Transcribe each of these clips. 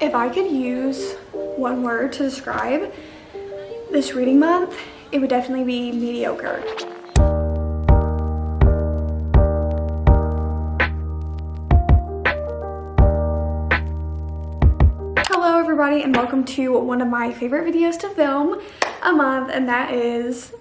If I could use one word to describe this reading month, it would definitely be mediocre. Hello everybody, and welcome to one of my favorite videos to film a month, and that is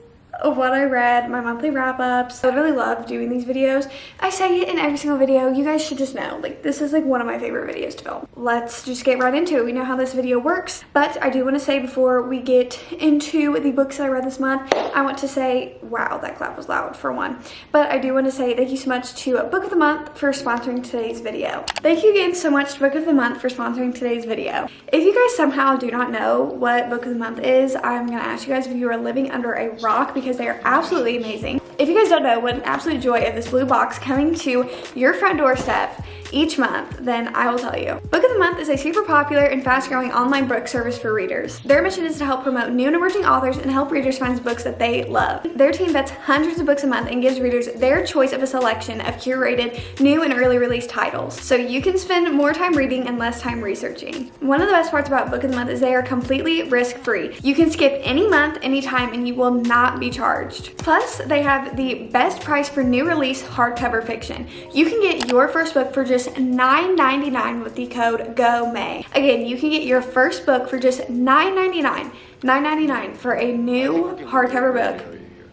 what I read, my monthly wrap-ups. I really love doing these videos. I say it in every single video. You guys should just know, like, this is like one of my favorite videos to film. Let's just get right into it. We know how this video works, but I do want to say before we get into the books that I read this month, I want to say, wow, that clap was loud for one. But I do want to say thank you so much to Book of the Month for sponsoring today's video. Thank you again so much to Book of the Month for sponsoring today's video. If you guys somehow do not know what Book of the Month is, I'm going to ask you guys if you are living under a rock, because they are absolutely amazing. If you guys don't know what an absolute joy of this blue box coming to your front doorstep each month, then I will tell you. Book of the Month is a super popular and fast-growing online book service for readers. Their mission is to help promote new and emerging authors and help readers find books that they love. Their team vets hundreds of books a month and gives readers their choice of a selection of curated new and early release titles, so you can spend more time reading and less time researching. One of the best parts about Book of the Month is they are completely risk-free. You can skip any month, anytime, and you will not be charged. Plus, they have the best price for new release hardcover fiction. You can get your first book for just $9.99 with the code GOMAY. Again, you can get your first book for just $9.99 for a new hardcover book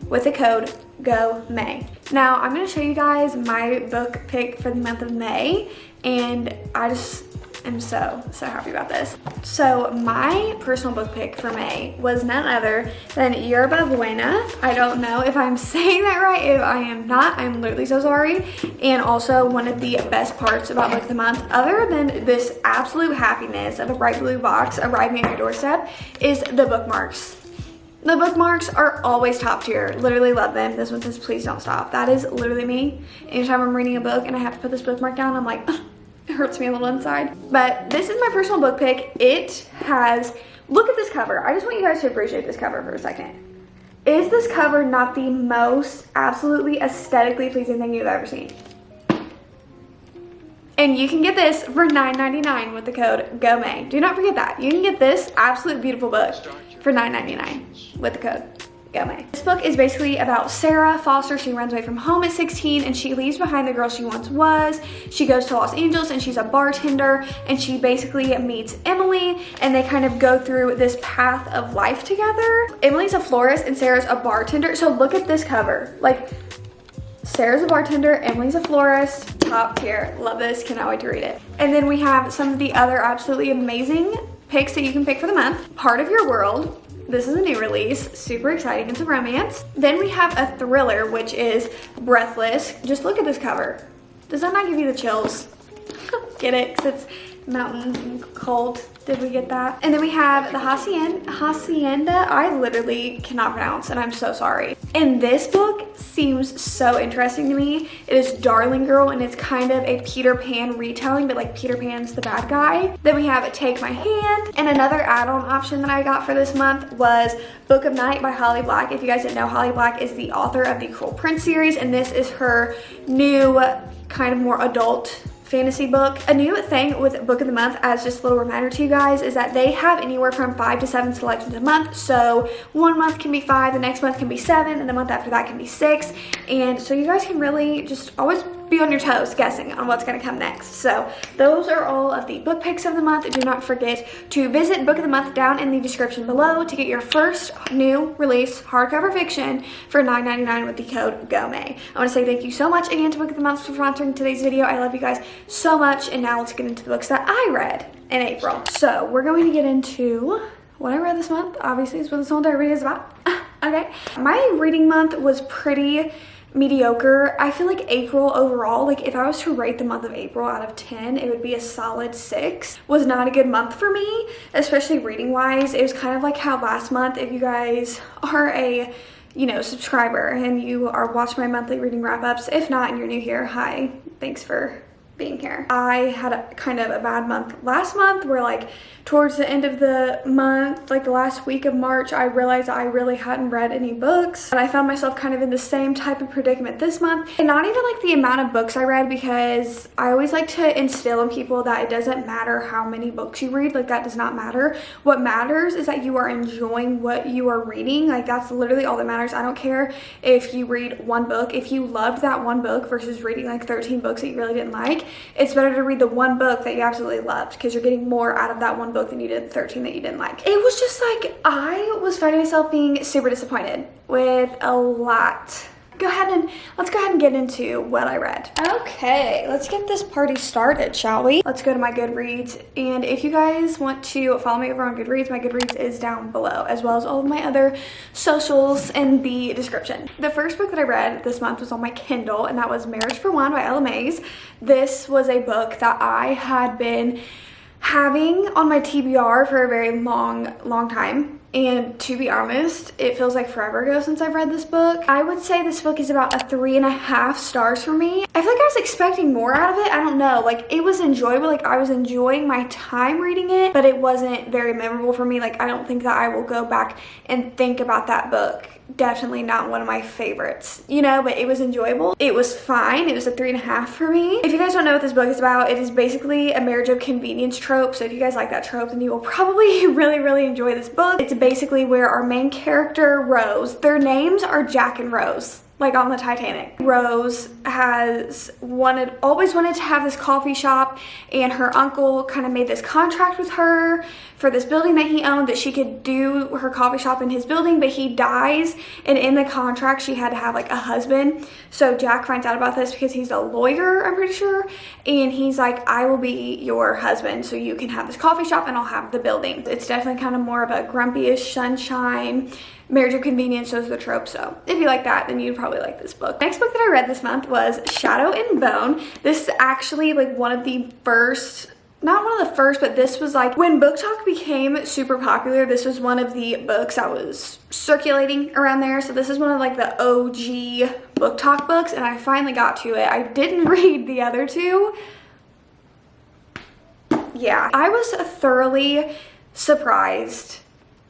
with the code GOMAY. Now, I'm going to show you guys my book pick for the month of May, and I just am so happy about this. So my personal book pick for May was none other than Yerba Buena. I don't know if I'm saying that right. If I am not, I'm literally so sorry. And also, one of the best parts about Book of the Month, other than this absolute happiness of a bright blue box arriving at your doorstep, is the bookmarks. The bookmarks are always top tier. Literally love them. This one says, "Please don't stop." That is literally me. Anytime I'm reading a book and I have to put this bookmark down, I'm like, it hurts me a little inside. But this is my personal book pick. It has, look at this cover. I just want you guys to appreciate this cover for a second. Is this cover not the most absolutely aesthetically pleasing thing you've ever seen? And you can get this for $9.99 with the code GOMAY. Do not forget that. You can get this absolute beautiful book for $9.99 with the code GOMAY. This book is basically about Sarah Foster. She runs away from home at 16 and she leaves behind the girl she once was. She goes to Los Angeles and she's a bartender, and she basically meets Emily, and they kind of go through this path of life together. Emily's a florist and Sarah's a bartender. So look at this cover. Like, Sarah's a bartender, Emily's a florist, top tier. Love this, cannot wait to read it. And then we have some of the other absolutely amazing picks that you can pick for the month. Part of Your World. This is a new release, super exciting. It's a romance. Then we have a thriller, which is Breathless. Just look at this cover. Does that not give you the chills? Get it? Because it's mountain and cold. Did we get that? And then we have the Hacienda. I literally cannot pronounce, and I'm so sorry. And this book seems so interesting to me. It is Darling Girl, and it's kind of a Peter Pan retelling, but like Peter Pan's the bad guy. Then we have Take My Hand. And another add-on option that I got for this month was Book of Night by Holly Black. If you guys didn't know, Holly Black is the author of the Cruel Prince series, and this is her new kind of more adult fantasy book. A new thing with Book of the Month, as just a little reminder to you guys, is that they have anywhere from 5 to 7 selections a month. So one month can be 5, the next month can be 7, and the month after that can be 6. And so you guys can really just always be on your toes guessing on what's going to come next. So those are all of the book picks of the month. Do not forget to visit Book of the Month down in the description below to get your first new release hardcover fiction for $9.99 with the code GOMAY. I want to say thank you so much again to Book of the Month for sponsoring today's video. I love you guys so much. And now let's get into the books that I read in April. So we're going to get into what I read this month. Obviously, it's what this whole entire video is about. Okay. My reading month was pretty mediocre. I feel like April overall, like if I was to rate the month of April out of 10, it would be a solid 6. Was not a good month for me, especially reading wise. It was kind of like how last month, if you guys are a subscriber and you are watching my monthly reading wrap-ups, if not and you're new here, hi, thanks for being here. I had a kind of a bad month last month where like towards the end of the month, like the last week of March, I realized I really hadn't read any books, and I found myself kind of in the same type of predicament this month. And not even like the amount of books I read, because I always like to instill in people that it doesn't matter how many books you read. Like, that does not matter. What matters is that you are enjoying what you are reading. Like, that's literally all that matters. I don't care if you read one book. If you loved that one book versus reading like 13 books that you really didn't like, it's better to read the one book that you absolutely loved, because you're getting more out of that one book than you did 13 that you didn't like. It was just like, I was finding myself being super disappointed with a lot. Let's go ahead and get into what I read. Okay, let's get this party started, shall we? Let's go to my Goodreads, and if you guys want to follow me over on Goodreads, my Goodreads is down below, as well as all of my other socials in the description. The first book that I read this month was on my Kindle, and that was Marriage for One by Ella Mays. This was a book that I had been having on my TBR for a very long time. And to be honest, it feels like forever ago since I've read this book. I would say this book is about a 3.5 stars for me. I feel like I was expecting more out of it. I don't know. Like, it was enjoyable. Like, I was enjoying my time reading it, but it wasn't very memorable for me. Like, I don't think that I will go back and think about that book. Definitely not one of my favorites, you know, but it was enjoyable. It was fine. It was a 3.5 for me. If you guys don't know what this book is about, it is basically a marriage of convenience trope. So if you guys like that trope, then you will probably really enjoy this book. It's basically where our main character, Rose, their names are Jack and Rose, like on the Titanic. Rose has always wanted to have this coffee shop, and her uncle kind of made this contract with her for this building that he owned, that she could do her coffee shop in his building, but he dies, and in the contract she had to have like a husband. So Jack finds out about this because he's a lawyer, I'm pretty sure, and he's like, I will be your husband so you can have this coffee shop and I'll have the building. It's definitely kind of more of a grumpy-ish sunshine marriage of convenience, shows the trope. So if you like that, then you'd probably like this book. Next book that I read this month was Shadow and Bone. This is actually like one of the first, not one of the first, but this was like when Book Talk became super popular. This was one of the books that was circulating around there. So this is one of like the OG Book Talk books, and I finally got to it. I didn't read the other two. Yeah, I was thoroughly surprised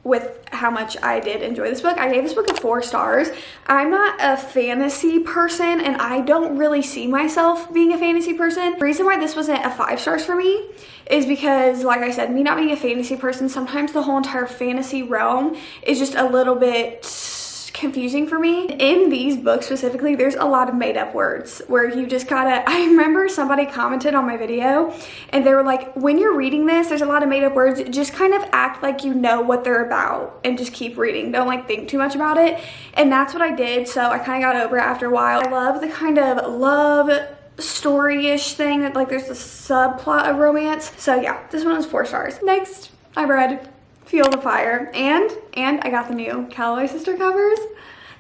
with how much I did enjoy this book. I gave this book a 4 stars. I'm not a fantasy person, and I don't really see myself being a fantasy person. The reason why this wasn't a 5 stars for me is because, like I said, me not being a fantasy person, sometimes the whole entire fantasy realm is just a little bit confusing for me. In these books specifically, there's a lot of made up words where you just gotta, I remember somebody commented on my video and they were like, when you're reading this, there's a lot of made up words, just kind of act like you know what they're about and just keep reading. Don't like think too much about it. And that's what I did, so I kind of got over it after a while. I love the kind of love story-ish thing that like there's a subplot of romance. So yeah, this one was 4 stars. Next, I read Fuel the Fire, and I got the new Calloway Sister covers,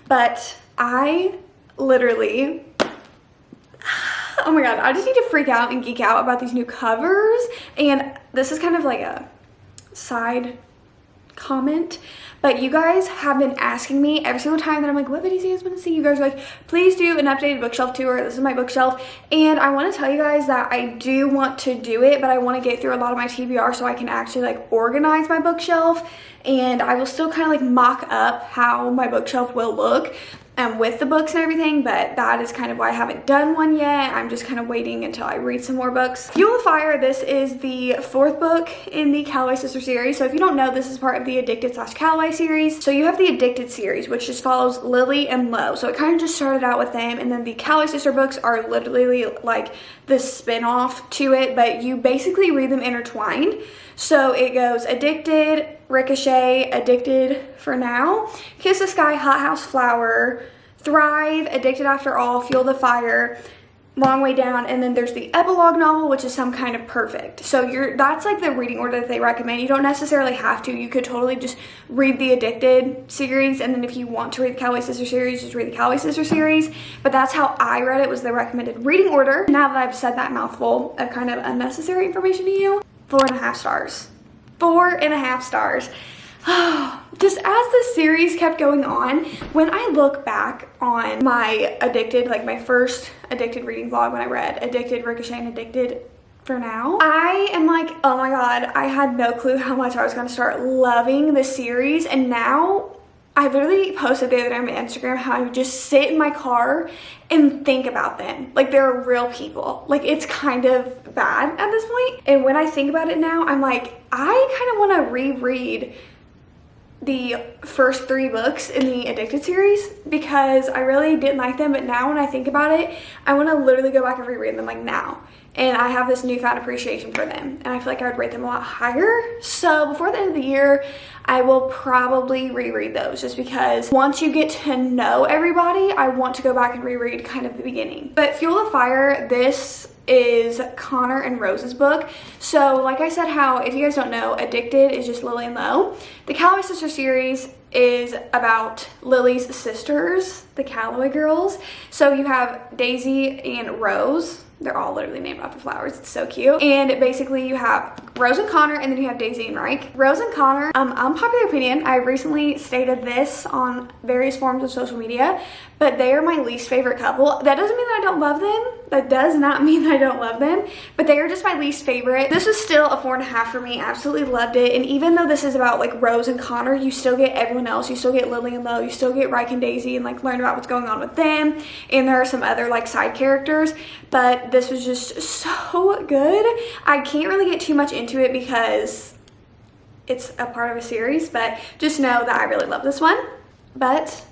but I literally, oh my god, I just need to freak out and geek out about these new covers. And this is kind of like a side comment, but you guys have been asking me every single time that I'm like, what videos do you guys want to see? You guys are like, please do an updated bookshelf tour. This is my bookshelf, and I want to tell you guys that I do want to do it, but I want to get through a lot of my TBR so I can actually like organize my bookshelf, and I will still kind of like mock up how my bookshelf will look with the books and everything, but that is kind of why I haven't done one yet. I'm just kind of waiting until I read some more books. Fuel the Fire, this is the 4th book in the Calloway Sister series. So if you don't know, this is part of the Addicted / Calloway series. So you have the Addicted series, which just follows Lily and Lo. So it kind of just started out with them, and then the Calloway Sister books are literally like the spin-off to it, but you basically read them intertwined. So it goes Addicted, Ricochet, Addicted for Now, Kiss the Sky, Hot House Flower, Thrive, Addicted After All, Fuel the Fire, Long Way Down, and then there's the epilogue novel, which is Some Kind of Perfect. So that's like the reading order that they recommend. You don't necessarily have to. You could totally just read the Addicted series, and then if you want to read the Calloway Sister series, just read the Calloway Sister series. But that's how I read it, was the recommended reading order. Now that I've said that mouthful of kind of unnecessary information to you, 4.5 stars. 4.5 stars. Just as the series kept going on, when I look back on my addicted, like my first addicted reading vlog when I read Addicted, Ricochet, and Addicted for Now, I am like, oh my god, I had no clue how much I was going to start loving the series. And now I literally posted the other day on my Instagram how I would just sit in my car and think about them. Like they're real people. Like it's kind of bad at this point. And when I think about it now, I'm like, I kind of want to reread the first 3 books in the Addicted series because I really didn't like them. But now when I think about it, I want to literally go back and reread them like now. And I have this newfound appreciation for them. And I feel like I would rate them a lot higher. So before the end of the year, I will probably reread those just because once you get to know everybody, I want to go back and reread kind of the beginning. But Fuel the Fire, this is Connor and Rose's book. So like I said, how, if you guys don't know, Addicted is just Lily and Lo. The Calloway Sister series is about Lily's sisters, the Calloway girls. So you have Daisy and Rose. They're all literally named after flowers. It's so cute. And basically you have Rose and Connor, and then you have Daisy and Reich. Rose and Connor, unpopular opinion, I recently stated this on various forms of social media, but they are my least favorite couple. That doesn't mean that I don't love them. That does not mean that I don't love them, but they are just my least favorite. This was still a 4.5 for me. Absolutely loved it. And even though this is about like Rose and Connor, you still get everyone else. You still get Lily and Lo. You still get Reich and Daisy and like learn about what's going on with them. And there are some other like side characters, but this was just so good. I can't really get too much into it because it's a part of a series, but just know that I really love this one, but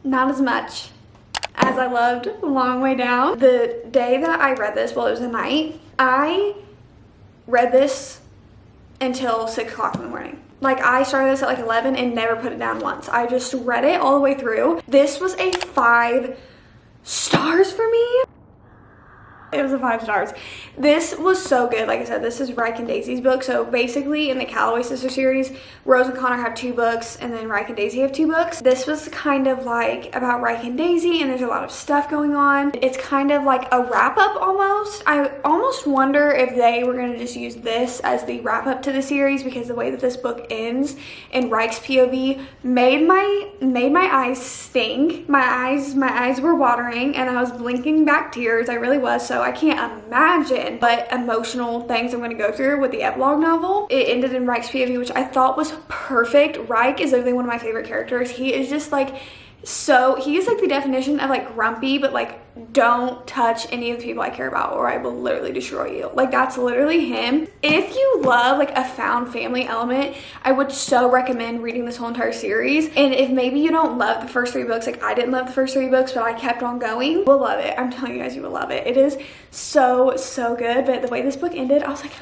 not as much as I loved Long Way Down. The day that I read this, well, it was a night, I read this until 6 o'clock in the morning. Like I started this at like 11 and never put it down once. I just read it all the way through. This was a 5 stars for me. It was a 5 stars. This was so good. Like I said, this is Reich and Daisy's book. So basically in the Calloway Sister series, Rose and Connor have 2 books and then Reich and Daisy have 2 books. This was kind of like about Reich and Daisy, and there's a lot of stuff going on. It's kind of like a wrap up almost. I almost wonder if they were going to just use this as the wrap up to the series, because the way that this book ends in Reich's POV made my eyes sting. My eyes were watering and I was blinking back tears. I really was. So I can't imagine what emotional things I'm going to go through with the epilogue novel. It ended in Reich's POV, which I thought was perfect. Reich is literally one of my favorite characters. He is just like, so he is like the definition of like grumpy, but like don't touch any of the people I care about or I will literally destroy you. Like that's literally him. If you love like a found family element, I would so recommend reading this whole entire series. And if maybe you don't love the first 3 books, like I didn't love the first 3 books, but I kept on going, you will love it. I'm telling you guys, you will love it. It is so good. But the way this book ended, I was like,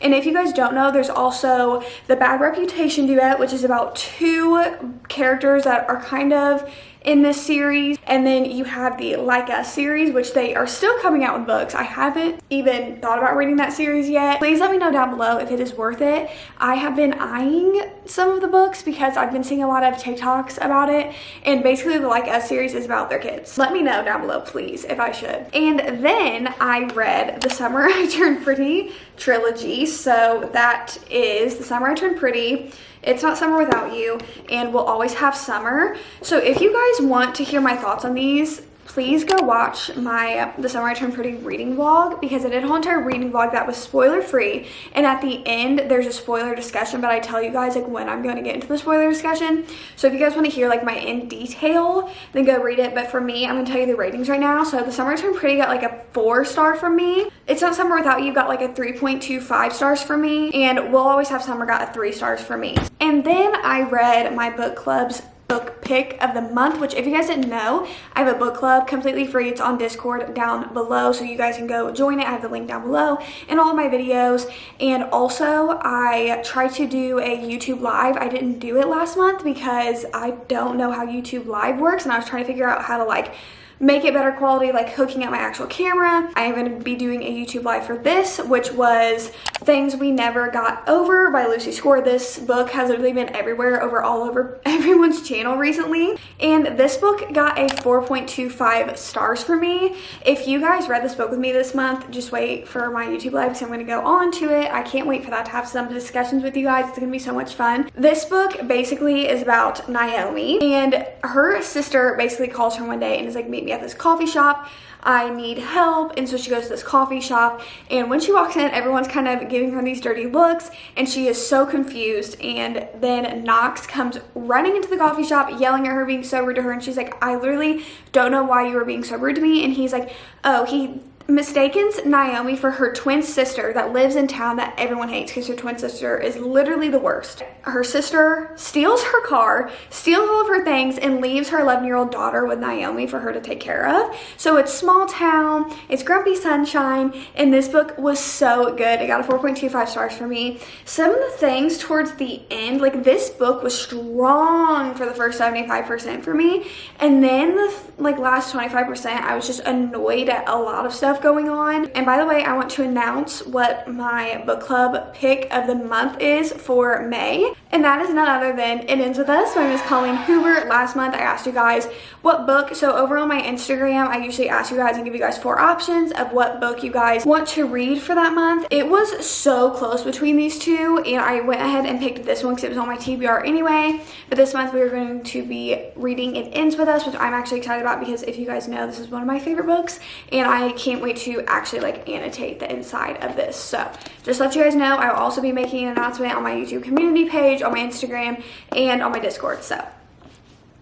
and if you guys don't know, there's also the Bad Reputation duet, which is about 2 characters that are kind of in this series. And then you have the Like Us series, which they are still coming out with books. I haven't even thought about reading that series yet. Please let me know down below if it is worth it. I have been eyeing some of the books because I've been seeing a lot of TikToks about it. And basically the Like Us series is about their kids. Let me know down below, please, if I should. And then I read The Summer I Turned Pretty trilogy. So that is The Summer I Turned Pretty, It's Not Summer Without You, and We'll Always Have Summer. So if you guys want to hear my thoughts on these, please go watch my The Summer I Turned Pretty reading vlog, because I did a whole entire reading vlog that was spoiler free, and at the end there's a spoiler discussion, but I tell you guys like when I'm going to get into the spoiler discussion. So if you guys want to hear like my in detail, then go read it. But for me, I'm gonna tell you the ratings right now. So The Summer I Turned Pretty got like a 4 star from me. It's Not Summer Without You got like a 3.25 stars for me, and We'll Always Have Summer got a 3 stars for me. And then I read my book club's book pick of the month, which if you guys didn't know, I have a book club completely free. It's on Discord down below, so you guys can go join it. I have the link down below in all of my videos. And also I tried to do a YouTube live. I didn't do it last month because I don't know how YouTube live works, and I was trying to figure out how to like make it better quality, like hooking up my actual camera. I am going to be doing a YouTube live for this, which was Things We Never Got Over by Lucy Score. This book has literally been everywhere, all over everyone's channel recently, and this book got a 4.25 stars for me. If you guys read this book with me this month, just wait for my YouTube live because I'm going to go on to it. I can't wait for that, to have some discussions with you guys. It's going to be so much fun. This book basically is about Naomi, and her sister basically calls her one day and is like, meet me at this coffee shop. I need help. And so she goes to this coffee shop, and when she walks in, everyone's kind of giving her these dirty looks, and she is so confused. And then Knox comes running into the coffee shop, yelling at her, being so rude to her, and she's like, I literally don't know why you were being so rude to me. And he's like, oh, he mistakes Naomi for her twin sister that lives in town that everyone hates because her twin sister is literally the worst. Her sister steals her car, steals all of her things, and leaves her 11-year-old daughter with Naomi for her to take care of. So it's small town, it's grumpy sunshine, and this book was so good. It got a 4.25 stars for me. Some of the things towards the end, like this book was strong for the first 75% for me, and then the last 25%, I was just annoyed at a lot of stuff going on. And by the way, I want to announce what my book club pick of the month is for May, and that is none other than It Ends With Us. My name is Colleen Hoover. Last month I asked you guys what book, so over on my Instagram I usually ask you guys and give you guys 4 options of what book you guys want to read for that month. It was so close between these two, and I went ahead and picked this one because it was on my TBR anyway. But this month we are going to be reading It Ends With Us, which I'm actually excited about because if you guys know, this is one of my favorite books, and I can't wait to actually annotate the inside of this. So just to let you guys know, I will also be making an announcement on my YouTube community page, on my Instagram, and on my Discord. So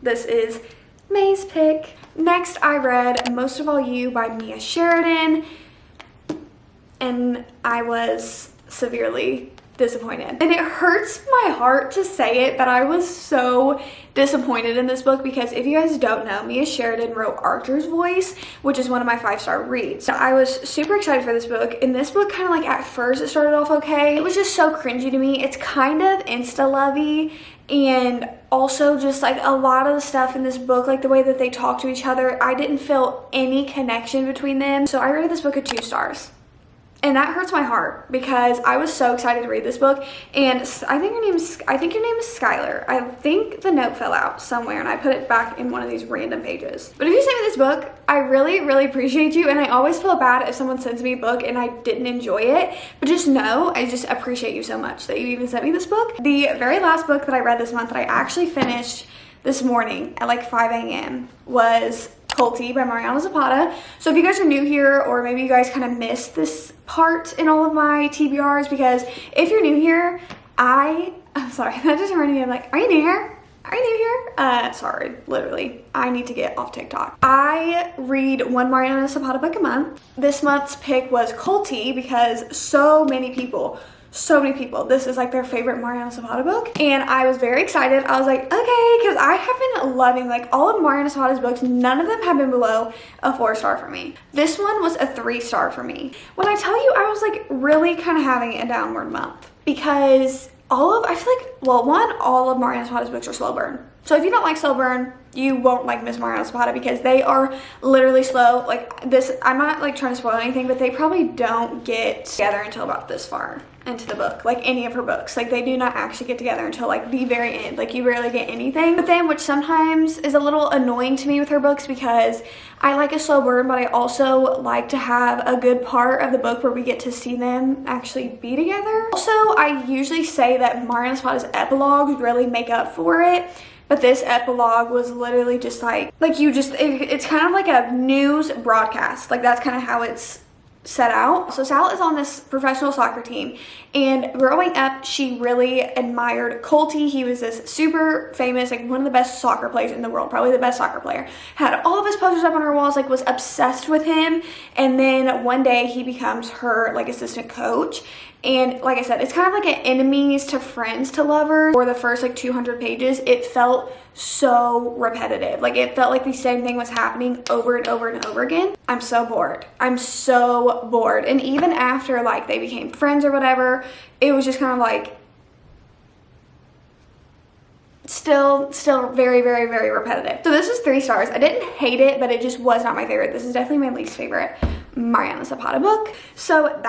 this is May's pick. Next, I read Most of All You by Mia Sheridan, and I was severely disappointed. And it hurts my heart to say it, but I was so disappointed in this book because if you guys don't know, Mia Sheridan wrote Archer's Voice, which is one of my 5-star reads. So I was super excited for this book, and this book kind of at first it started off okay. It was just so cringy to me. It's kind of insta-lovey, and also just a lot of the stuff in this book, the way that they talk to each other, I didn't feel any connection between them. So I rated this book a 2 stars. And that hurts my heart because I was so excited to read this book, and I think your name is Skylar. I think the note fell out somewhere and I put it back in one of these random pages. But if you sent me this book, I really, really appreciate you, and I always feel bad if someone sends me a book and I didn't enjoy it. But just know, I just appreciate you so much that you even sent me this book. The very last book that I read this month that I actually finished this morning at 5 a.m. was Culty by Mariana Zapata. So if you guys are new here, or maybe you guys kind of missed this part in all of my TBRs, because if you're new here, I'm sorry, that just reminded me of are you new here? Are you new here? Sorry, literally, I need to get off TikTok. I read one Mariana Zapata book a month. This month's pick was Culty because so many people, this is their favorite Mariana Zapata book, and I was very excited. I was like, okay, because I have been loving all of Mariana Zapata's books. None of them have been below a 4-star for me. This one was a 3-star for me. When I tell you, I was really kind of having a downward month because all of Mariana Zapata's books are slow burn. So if you don't like slow burn, you won't like Miss Mariana Zapata because they are literally slow. I'm not trying to spoil anything, but they probably don't get together until about this far into the book, any of her books. They do not actually get together until the very end. You barely get anything. But then, which sometimes is a little annoying to me with her books, because I like a slow burn, but I also like to have a good part of the book where we get to see them actually be together. Also, I usually say that Mariana Zapata's epilogues really make up for it. But this epilogue was literally just it's kind of like a news broadcast. That's kind of how it's set out. So Sal is on this professional soccer team, and growing up, she really admired Culty. He was this super famous, one of the best soccer players in the world, probably the best soccer player. Had all of his posters up on her walls, was obsessed with him. And then one day he becomes her assistant coach. And like I said, it's kind of an enemies to friends to lovers. For the first 200 pages, it felt so repetitive. It felt the same thing was happening over and over and over again. I'm so bored. I'm so bored. And even after they became friends or whatever, it was just kind of still very, very, very repetitive. So this is 3 stars. I didn't hate it, but it just was not my favorite. This is definitely my least favorite Mariana Zapata book. So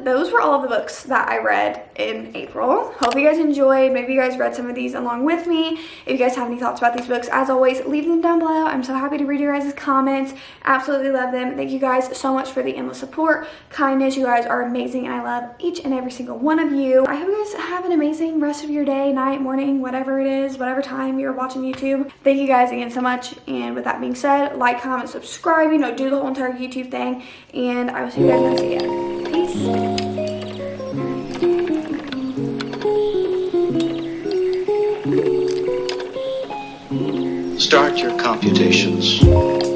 those were all of the books that I read in April. Hope you guys enjoyed. Maybe you guys read some of these along with me. If you guys have any thoughts about these books, as always, leave them down below. I'm so happy to read your guys' comments. Absolutely love them. Thank you guys so much for the endless support, kindness. You guys are amazing, and I love each and every single one of you. I hope you guys have an amazing rest of your day, night, morning, whatever it is, whatever time you're watching YouTube. Thank you guys again so much. And with that being said, like, comment, subscribe, you know, do the whole entire YouTube thing. And I will see you guys next video. Peace. Start your computations.